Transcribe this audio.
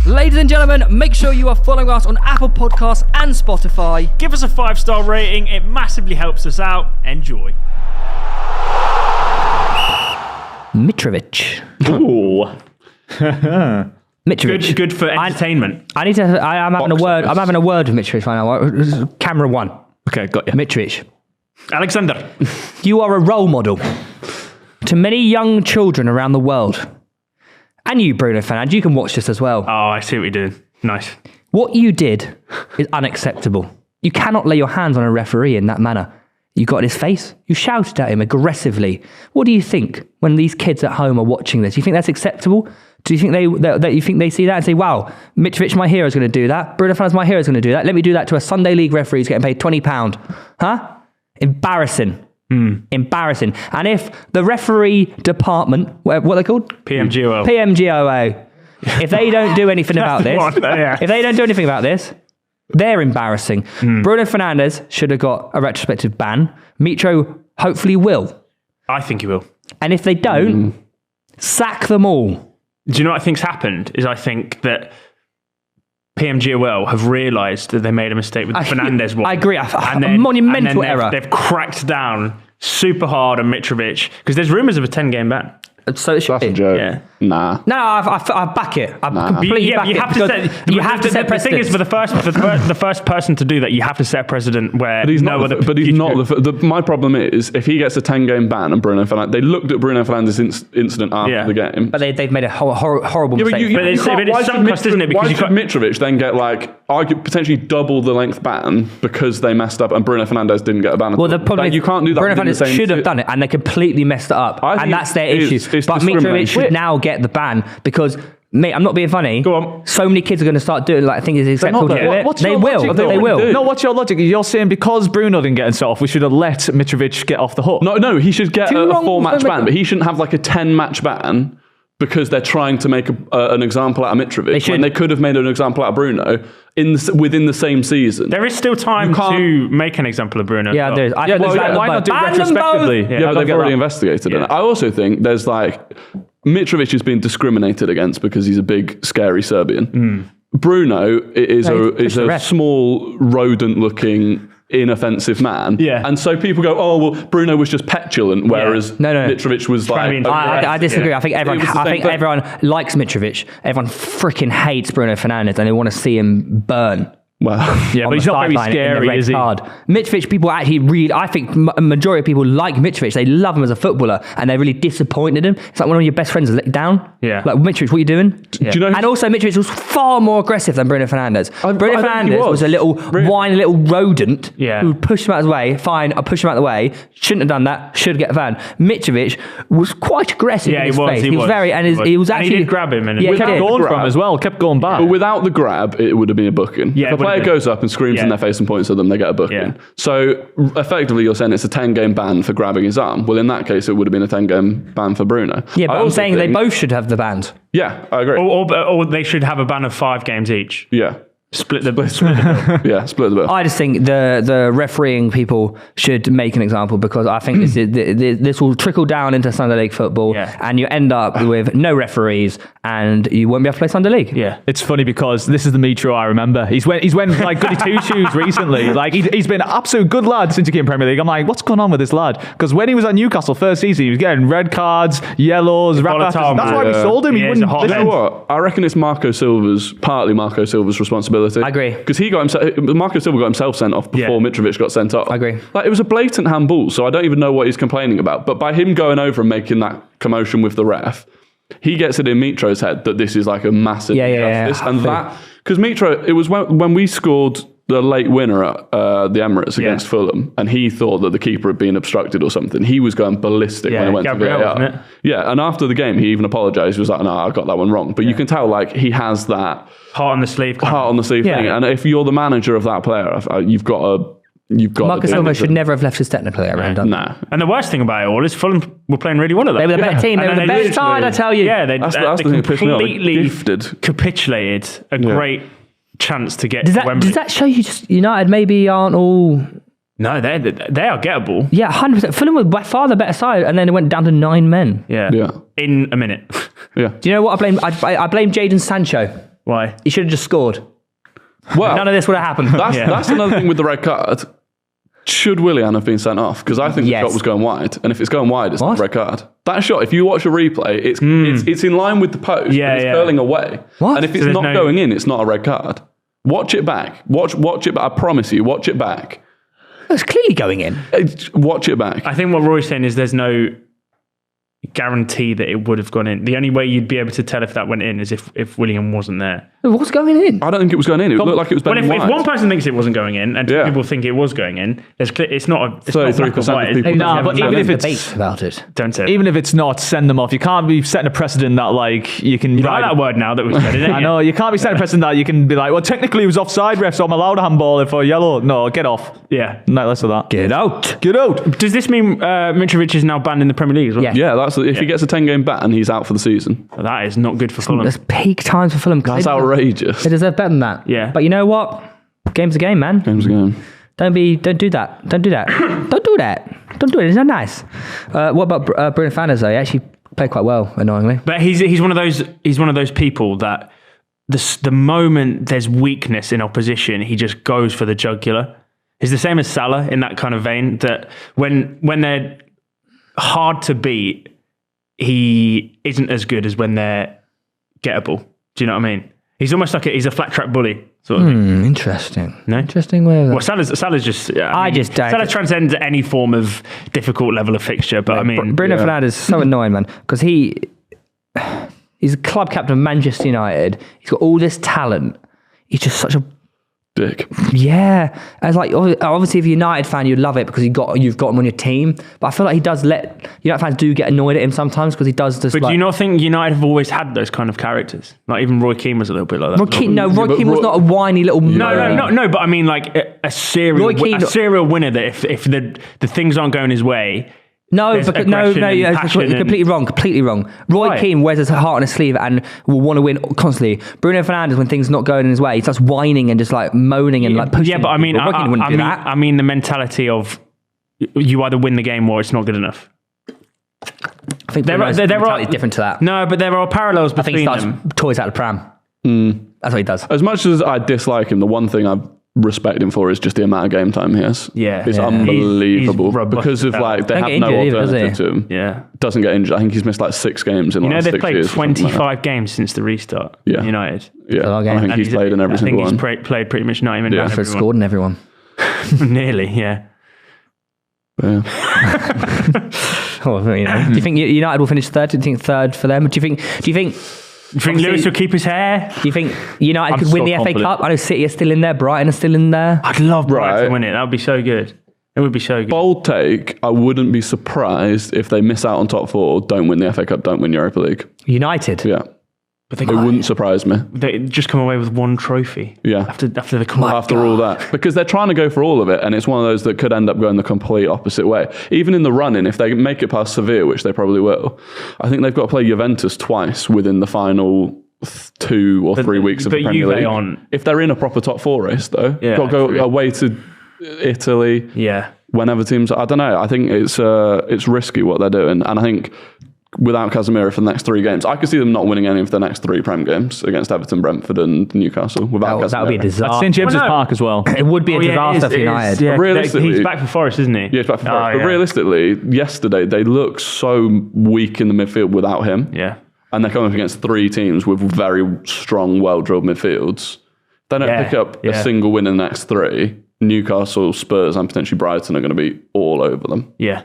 Ladies and gentlemen, make sure you are following us on Apple Podcasts and Spotify. Give us a 5-star rating. It massively helps us out. Enjoy. Mitrovic. Ooh. Mitrovic. Good for entertainment. I'm having a word. I'm having a word with Mitrovic right now. Camera one. Okay, got you. Mitrovic. Alexander. You are a role model to many young children around the world. And you, Bruno Fernandez, you can watch this as well. Oh, I see what you did. Nice. What you did is unacceptable. You cannot lay your hands on a referee in that manner. You got in his face. You shouted at him aggressively. What do you think when these kids at home are watching this? Do you think that's acceptable? Do you think they see that and say, "Wow, Mitrovic, my hero, is going to do that. Bruno Fernandez, my hero, is going to do that. Let me do that to a Sunday League referee who's getting paid £20." Huh? Embarrassing. Embarrassing. And if the referee department, what are they called? PMGOO. If they don't do anything about this, if they don't do anything about this, they're embarrassing. Bruno Fernandez should have got a retrospective ban. Mitro hopefully will. I think he will. And if they don't, sack them all. Do you know what I think's happened? Is I think that PMGOL have realised that they made a mistake with the Fernandez one. I agree. A monumental error. They've cracked down super hard on Mitrovic because there's rumours of a 10-game ban. So it should That's a joke. Yeah. Nah. No, I back it. I completely back you it. have to set, you have to set the thing is, for the first person to do that, you have to set a precedent where But he's not. My problem is if he gets a 10-game ban and Bruno Fernandez, they looked at Bruno Fernandez's incident after the game. But they've made a horrible mistake. But it's sunk cost, isn't it? Why should Mitrovic then get potentially double the length ban because they messed up and Bruno Fernandez didn't get a ban? Well, the problem is you can't do that. Bruno Fernandez should have done it, and they completely messed it up, and that's their issue. But Mitrovic should now get the ban because, mate, I'm not being funny. Go on. So many kids are going to start doing I think it's acceptable to do it. They will. They will. No, what's your logic? You're saying because Bruno didn't get sent off, we should have let Mitrovic get off the hook. No, he should get a 4-match ban, but he shouldn't have like a 10-match ban because they're trying to make an example out of Mitrovic when they could have made an example out of Bruno within the same season. There is still time to make an example of Bruno. Yeah, there is. Why not do it retrospectively? Yeah, but they've already investigated it. I also think there's Mitrovic is being discriminated against because he's a big, scary Serbian. Bruno is a small, rodent-looking, inoffensive man. Yeah. And so people go, oh, well, Bruno was just petulant, whereas Mitrovic was I disagree. I think everyone likes Mitrovic. Everyone freaking hates Bruno Fernandez and they want to see him burn. Well, yeah, but he's not very scary, is he? Mitrovic, people actually really, I think a majority of people like Mitrovic. They love him as a footballer and they're really disappointed in him. It's like one of your best friends has let you down. Yeah. Like, Mitrovic, what are you doing? Yeah. Do you know and also, Mitrovic was far more aggressive than Bruno Fernandez. Bruno Fernandez was a little whiny little rodent who pushed him out of his way. Fine, I pushed him out of the way. Shouldn't have done that. Should get a van. Mitrovic was quite aggressive in his face. He was very, and he was actually... And he did grab him. And he kept going for him as well, kept going back. But without the grab, it would have been a booking. Yeah, if a player goes up and screams in their face and points at them, they get a booking. Yeah. So effectively, you're saying it's a 10-game ban for grabbing his arm. Well, in that case, it would have been a 10-game ban for Bruno. Yeah, but I'm saying they both should have the bans. Yeah, I agree. Or they should have a ban of 5 games each. Yeah. Split the bill. Yeah, split the bill. I just think the refereeing people should make an example because I think this will trickle down into Sunday League football and you end up with no referees and you won't be able to play Sunday League. Yeah, it's funny because this is the Mitro I remember. He's went like goody two shoes recently. Like he's been an absolute good lad since he came Premier League. I'm like, what's going on with this lad? Because when he was at Newcastle first season, he was getting red cards, yellows, that's why we sold him. Yeah, he wouldn't. You know what? I reckon it's partly Marco Silva's responsibility. I agree. Because Marco Silva got himself sent off before Mitrovic got sent off. I agree. Like, it was a blatant handball, so I don't even know what he's complaining about. But by him going over and making that commotion with the ref, he gets it in Mitro's head that this is like a massive injustice. And that, because Mitro, it was when we scored the late winner at the Emirates against Fulham, and he thought that the keeper had been obstructed or something. He was going ballistic when it went Gabriel, to VAR. wasn't it? Yeah, and after the game, he even apologised. He was like, no, I got that one wrong. But you can tell, like, he has that heart on the sleeve thing. And if you're the manager of that player, you've got to... Marco Silva should never have left his technical around. No. And the worst thing about it all is Fulham were playing really well at that. They were the better team. They were the best side, I tell you. Yeah, they completely capitulated a great chance to get to Wembley. Does that show you just United maybe aren't all... No, they are gettable. Yeah, 100%. Fulham were by far the better side, and then it went down to 9 men. Yeah. In a minute. Yeah. Do you know what I blame? I blame Jadon Sancho. Why? He should have just scored. Well, None of this would have happened. That's another thing with the red card. Should Willian have been sent off? Because I think the shot was going wide. And if it's going wide, it's not a red card. That shot, if you watch a replay, it's in line with the post. Yeah, it's curling away. What? And if it's not going in, it's not a red card. Watch it back. Watch it back. I promise you, watch it back. It's clearly going in. Watch it back. I think what Roy's saying is there's no guarantee that it would have gone in. The only way you'd be able to tell if that went in is if William wasn't there. What's going in? I don't think it was going in. It looked like it was bending if wide. one person thinks it wasn't going in and two people think it was going in, it's not 33% of people. No, but even if debate it's about it. Don't say it. even if it's not, send them off. You can't be setting a precedent that like you can. You like that word now that we've said it. I know you can't be setting a precedent that you can be like, well, technically it was offside, ref, so I'm allowed a handball if a yellow. No, get off. Yeah. No, less of that. Get out. Get out. Does this mean Mitrovic is now banned in the Premier League as well? Yeah. Yeah, that's if he gets a 10-game ban, he's out for the season. That is not good for Fulham. There's peak times for Fulham. That's outrageous. They deserve better than that. Yeah. But you know what? Game's a game, man. Game's a game. Don't do that. Don't do that. Don't do that. Don't do it. It's not nice. What about Bruno Fernandez though? He actually played quite well, annoyingly. But he's one of those people that the moment there's weakness in opposition, he just goes for the jugular. He's the same as Salah in that kind of vein, that when they're hard to beat, he isn't as good as when they're gettable. Do you know what I mean? He's almost like he's a flat track bully sort of thing. Interesting. No? Interesting way of that. Well, Salah's just. I just don't. Salah transcends any form of difficult level of fixture, but I mean, Bruno Fernandez is so annoying, man, because he's a club captain of Manchester United. He's got all this talent. He's just such a Dick. yeah. As like obviously, if you're a United fan, you'd love it because you've got him on your team. But I feel like he does let United fans do get annoyed at him sometimes because he does just. But do you not think United have always had those kind of characters? Like even Roy Keane was a little bit like that. Roy Keane was not a whiny little. No. But I mean, like a serial winner. That if the things aren't going his way. You're completely wrong. Roy Keane wears his heart on his sleeve and will want to win constantly. Bruno Fernandes, when things are not going his way, he starts whining and just like moaning and like pushing. Yeah, but I mean, Roy Keane wouldn't do that. I mean the mentality of you either win the game or it's not good enough. I think there are different to that. No, but there are parallels I think he between starts them. toys out of the pram. That's what he does. As much as I dislike him, the one thing I respect him for is just the amount of game time he has. Yeah. It's Yeah. unbelievable. He's Because of like, they Don't have get no injured either, alternative does he? to him. Yeah. Doesn't get injured. I think he's missed like 6 games in the last 6 years. They've played or something 25 like that. games since the restart. Yeah. United. Yeah, long I game. think he's played in every single one. I think he's played pretty much 90 minutes. Yeah. Rashford scored in everyone. Nearly, yeah. Yeah. Oh, do you think United will finish third? Do you think third for them? Do you think Lewis will keep his hair? Do you think United could win the FA Cup? I know City are still in there, Brighton are still in there. I'd love Brighton to Right. win it. That would be so good. It would be so good. Bold take, I wouldn't be surprised if they miss out on top 4, don't win the FA Cup, don't win Europa League. United. Yeah. But they It wouldn't surprise me. They just come away with one trophy. Yeah. After the After all that. Because they're trying to go for all of it, and it's one of those that could end up going the complete opposite way. Even in the running, if they make it past Sevilla, which they probably will, I think they've got to play Juventus twice within the final 2 or 3 weeks of the Premier League. If they're in a proper top 4 race, though, Yeah, got to go away to Italy. Yeah. Whenever teams, I don't know. I think it's risky what they're doing, and I think without Casemiro for the next 3 games, I could see them not winning any of the next 3 Prem games against Everton, Brentford, and Newcastle. Without Casemiro, That would be a At disaster. St James's Park as well. It would be a disaster for United. Yeah. Realistically- He's back for Forest, isn't he? Yeah, it's back for Forest. Oh, But realistically, yesterday they looked so weak in the midfield without him. Yeah. And they're coming up against 3 teams with very strong, well-drilled midfields. They don't pick up a single win in the next 3. Newcastle, Spurs, and potentially Brighton are going to be all over them. Yeah.